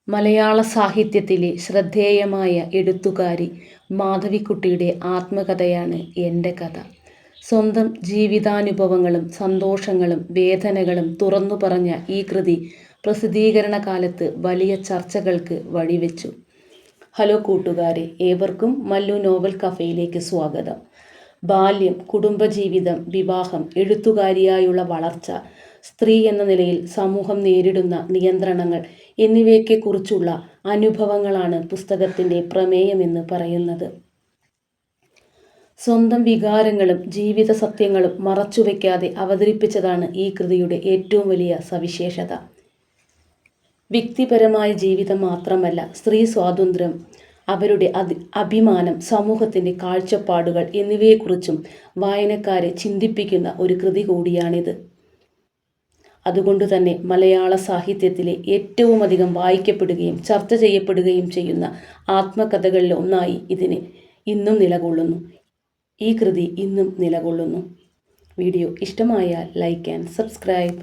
മലയാള സാഹിത്യത്തിലെ ശ്രദ്ധേയമായ എഴുത്തുകാരി മാധവിക്കുട്ടിയുടെ ആത്മകഥയാണ് എൻ്റെ കഥ. സ്വന്തം ജീവിതാനുഭവങ്ങളും സന്തോഷങ്ങളും വേദനകളും തുറന്നു പറഞ്ഞ ഈ കൃതി പ്രസിദ്ധീകരണ കാലത്ത് വലിയ ചർച്ചകൾക്ക് വഴിവെച്ചു. ഹലോ കൂട്ടുകാരെ, ഏവർക്കും മല്ലു നോവൽ കഫേയിലേക്ക് സ്വാഗതം. ബാല്യം, കുടുംബജീവിതം, വിവാഹം, എഴുത്തുകാരിയായുള്ള വളർച്ച, സ്ത്രീ എന്ന നിലയിൽ സമൂഹം നേരിടുന്ന നിയന്ത്രണങ്ങൾ എന്നിവയൊക്കെക്കുറിച്ചുള്ള അനുഭവങ്ങളാണ് പുസ്തകത്തിൻ്റെ പ്രമേയമെന്ന് പറയുന്നത്. സ്വന്തം വികാരങ്ങളും ജീവിത സത്യങ്ങളും മറച്ചുവെക്കാതെ അവതരിപ്പിച്ചതാണ് ഈ കൃതിയുടെ ഏറ്റവും വലിയ സവിശേഷത. വ്യക്തിപരമായ ജീവിതം മാത്രമല്ല, സ്ത്രീ സ്വാതന്ത്ര്യം, അവരുടെ അഭിമാനം, സമൂഹത്തിൻ്റെ കാഴ്ചപ്പാടുകൾ എന്നിവയെക്കുറിച്ചും വായനക്കാരെ ചിന്തിപ്പിക്കുന്ന ഒരു കൃതി കൂടിയാണിത്. അതുകൊണ്ടുതന്നെ മലയാള സാഹിത്യത്തിലെ ഏറ്റവും അധികം വായിക്കപ്പെടുകയും ചർച്ച ചെയ്യപ്പെടുകയും ചെയ്യുന്ന ആത്മകഥകളിൽ ഒന്നായി ഇതിന് ഇന്നും നിലകൊള്ളുന്നു. ഈ കൃതി ഇന്നും നിലകൊള്ളുന്നു. വീഡിയോ ഇഷ്ടമായാൽ ലൈക്ക് ആൻഡ് സബ്സ്ക്രൈബ്.